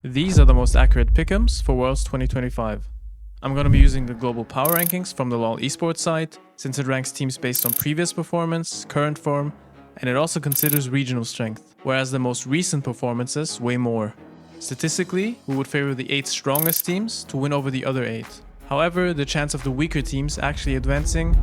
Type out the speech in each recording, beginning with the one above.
These are the most accurate pick'ems for Worlds 2025. I'm going to be using the global power rankings from the LoL esports site, since it ranks teams based on previous performance, current form, and it also considers regional strength, whereas the most recent performances weigh more. Statistically, we would favor the 8 strongest teams to win over the other 8. However, the chance of the weaker teams actually advancing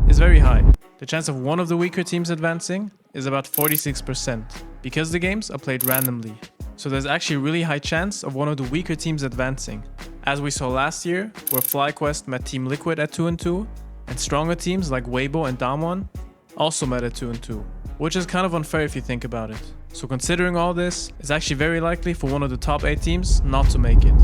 is very high. The chance of one of the weaker teams advancing is about 46%, because the games are played randomly. So there's actually a really high chance of one of the weaker teams advancing. As we saw last year, where FlyQuest met Team Liquid at 2-2, and stronger teams like Weibo and Damwon also met at 2-2, which is kind of unfair if you think about it. So considering all this, it's actually very likely for one of the top 8 teams not to make it.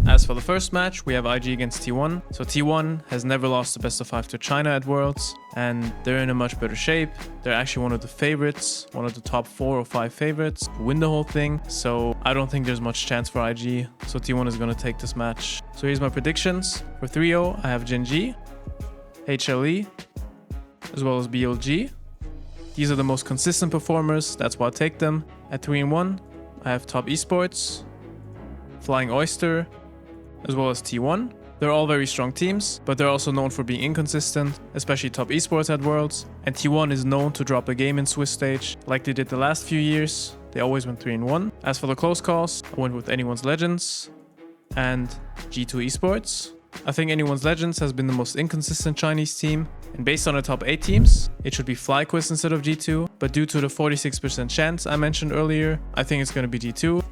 As for the first match, we have IG against T1. So T1 has never lost the best of 5 to China at Worlds, and they're in a much better shape. They're actually one of the favorites, one of the top 4 or 5 favorites to win the whole thing. So I don't think there's much chance for IG. So T1 is going to take this match. So here's my predictions. For 3-0, I have Gen.G, HLE, as well as BLG. These are the most consistent performers, that's why I take them. At 3-1, I have Top Esports, Flying Oyster, as well as T1. They're all very strong teams, but they're also known for being inconsistent, especially Top Esports at Worlds. And T1 is known to drop a game in Swiss stage, like they did the last few years. They always went 3-1. As for the close calls, I went with Anyone's Legends and G2 Esports. I think Anyone's Legends has been the most inconsistent Chinese team, and based on the top 8 teams, it should be FlyQuest instead of G2, but due to the 46% chance I mentioned earlier, I think it's going to be G2.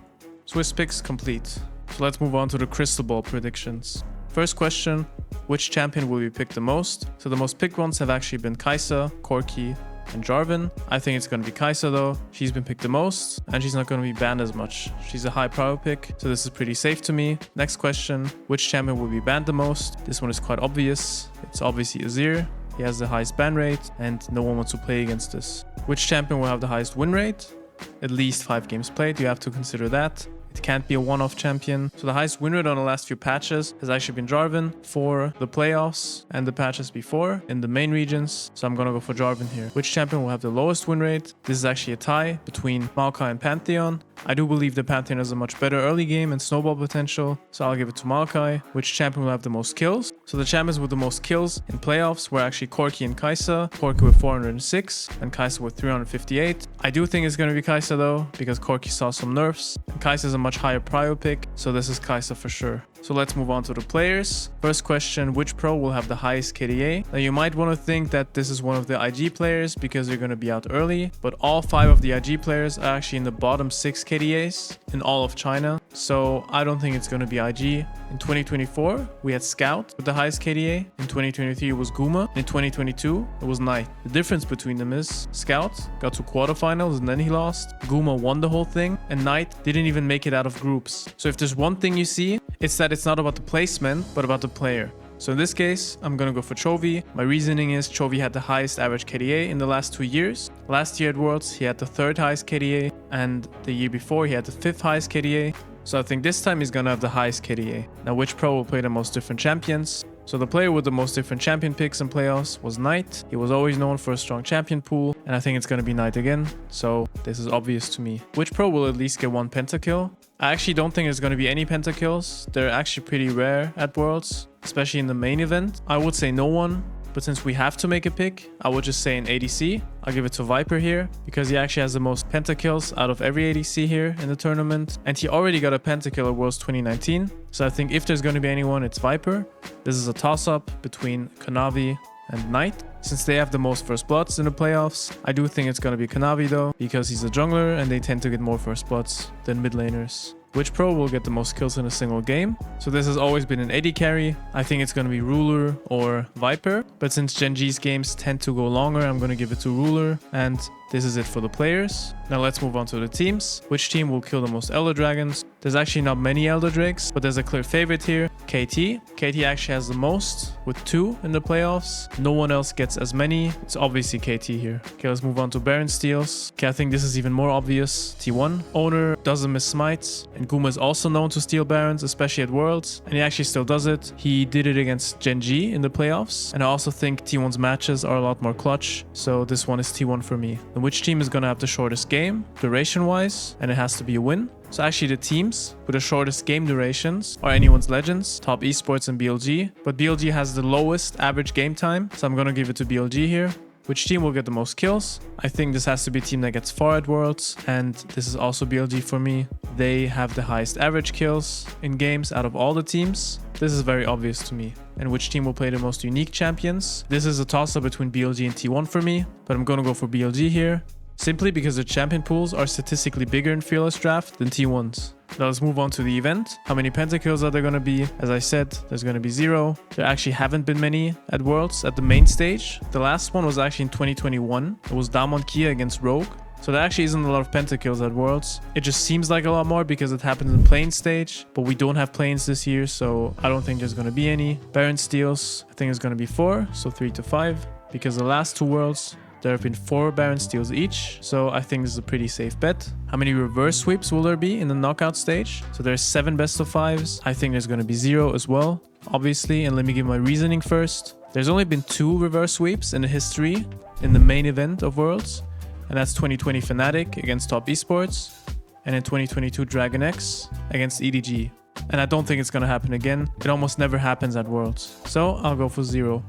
Swiss picks complete. So let's move on to the crystal ball predictions. First question, which champion will be picked the most? So the most picked ones have actually been Kai'Sa, Corki, and Jarvan. I think it's going to be Kai'Sa though. She's been picked the most, and she's not going to be banned as much. She's a high power pick, so this is pretty safe to me. Next question, which champion will be banned the most? This one is quite obvious. It's obviously Azir. He has the highest ban rate, and no one wants to play against this. Which champion will have the highest win rate? At least 5 games played, you have to consider that. It can't be a one-off champion. So the highest win rate on the last few patches has actually been Jarvan for the playoffs and the patches before in the main regions. So I'm gonna go for Jarvan here. Which champion will have the lowest win rate? This is actually a tie between Maokai and Pantheon. I do believe the Pantheon has a much better early game and snowball potential, so I'll give it to Maokai. Which champion will have the most kills? So the champions with the most kills in playoffs were actually Corki and Kai'Sa. Corki with 406 and Kai'Sa with 358. I do think it's going to be Kai'Sa though, because Corki saw some nerfs. And Kai'Sa is a much higher prio pick, so this is Kai'Sa for sure. So let's move on to the players. First question, which pro will have the highest KDA? Now you might want to think that this is one of the IG players because they're going to be out early, but all 5 of the IG players are actually in the bottom 6 KDAs in all of China. So I don't think it's going to be IG. In 2024, we had Scout with the highest KDA. In 2023, it was Guma. In 2022, it was Knight. The difference between them is Scout got to quarterfinals and then he lost. Guma won the whole thing, and Knight didn't even make it out of groups. So if there's one thing you see, it's that it's not about the placement, but about the player. So in this case, I'm gonna go for Chovy. My reasoning is Chovy had the highest average KDA in the last 2 years. Last year at Worlds, he had the 3rd highest KDA, and the year before, he had the 5th highest KDA. So I think this time he's gonna have the highest KDA. Now, which pro will play the most different champions? So the player with the most different champion picks in playoffs was Knight. He was always known for a strong champion pool, and I think it's going to be Knight again. So this is obvious to me. Which pro will at least get 1 Pentakill? I actually don't think there's going to be any Pentakills. They're actually pretty rare at Worlds, especially in the main event. I would say no one. But since we have to make a pick, I would just say an ADC. I'll give it to Viper here, because he actually has the most Pentakills out of every ADC here in the tournament. And he already got a Pentakill at Worlds 2019. So I think if there's going to be anyone, it's Viper. This is a toss-up between Kanavi and Knight. Since they have the most first bloods in the playoffs, I do think it's going to be Kanavi though, because he's a jungler and they tend to get more first bloods than mid laners. Which pro will get the most kills in a single game? So this has always been an AD carry. I think it's going to be Ruler or Viper. But since Gen.G's games tend to go longer, I'm going to give it to Ruler. And this is it for the players. Now let's move on to the teams. Which team will kill the most Elder Dragons? There's actually not many Elder Drakes, but there's a clear favorite here, KT. KT actually has the most, with 2 in the playoffs. No one else gets as many. It's obviously KT here. Okay, let's move on to Baron steals. Okay, I think this is even more obvious. T1 owner doesn't miss smites, and Guma is also known to steal Barons, especially at Worlds, and he actually still does it. He did it against Gen.G in the playoffs, and I also think T1's matches are a lot more clutch, so this one is T1 for me. And which team is going to have the shortest game, duration-wise, and it has to be a win? So actually the teams with the shortest game durations are anyone's legends, top esports and BLG. But BLG has the lowest average game time, so I'm gonna give it to BLG here. Which team will get the most kills? I think this has to be a team that gets far at Worlds, and this is also BLG for me. They have the highest average kills in games out of all the teams. This is very obvious to me. And which team will play the most unique champions? This is a toss-up between BLG and T1 for me, but I'm gonna go for BLG here, simply because the champion pools are statistically bigger in Fearless Draft than T1's. Now let's move on to the event. How many Pentakills are there going to be? As I said, there's going to be 0. There actually haven't been many at Worlds at the main stage. The last one was actually in 2021. It was Damon Kia against Rogue. So there actually isn't a lot of Pentakills at Worlds. It just seems like a lot more because it happens in plane stage, but we don't have planes this year, so I don't think there's going to be any. Baron steals, I think it's going to be 4, so 3 to 5, because the last 2 Worlds, there have been 4 Baron steals each, so I think this is a pretty safe bet. How many reverse sweeps will there be in the knockout stage? So there's 7 best of 5s. I think there's going to be 0 as well, obviously, and let me give my reasoning first. There's only been 2 reverse sweeps in the history in the main event of Worlds, and that's 2020 Fnatic against Top Esports, and in 2022 Dragon X against EDG. And I don't think it's going to happen again. It almost never happens at Worlds, so I'll go for 0.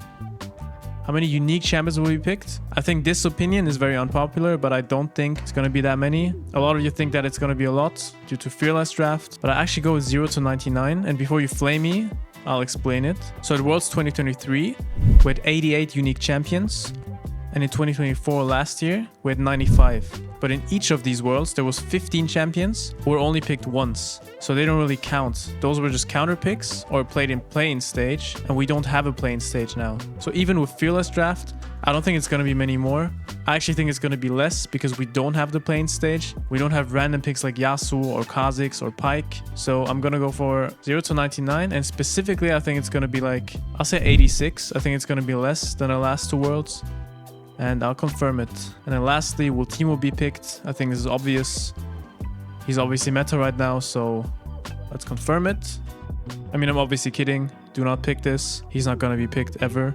How many unique champions will be picked? I think this opinion is very unpopular, but I don't think it's going to be that many. A lot of you think that it's going to be a lot due to Fearless Draft, but I actually go with 0 to 99. And before you flame me, I'll explain it. So at Worlds 2023, we had 88 unique champions. And in 2024 last year, we had 95. But in each of these worlds, there was 15 champions who were only picked once. So they don't really count. Those were just counter picks or played in play-in stage. And we don't have a play-in stage now. So even with Fearless Draft, I don't think it's going to be many more. I actually think it's going to be less because we don't have the play-in stage. We don't have random picks like Yasuo or Kha'Zix or Pyke. So I'm going to go for 0 to 99. And specifically, I think it's going to be like, I'll say 86. I think it's going to be less than the last 2 worlds. And I'll confirm it. And then lastly, will Teemo be picked? I think this is obvious. He's obviously meta right now, so let's confirm it. I mean, I'm obviously kidding. Do not pick this. He's not going to be picked ever.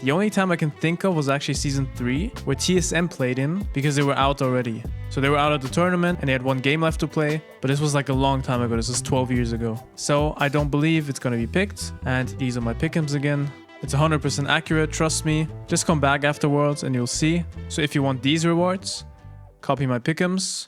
The only time I can think of was actually Season 3, where TSM played him because they were out already. So they were out of the tournament and they had 1 game left to play, but this was like a long time ago. This was 12 years ago. So I don't believe it's going to be picked. And these are my pick'ems again. It's 100% accurate, trust me. Just come back afterwards and you'll see. So if you want these rewards, copy my pick'ems.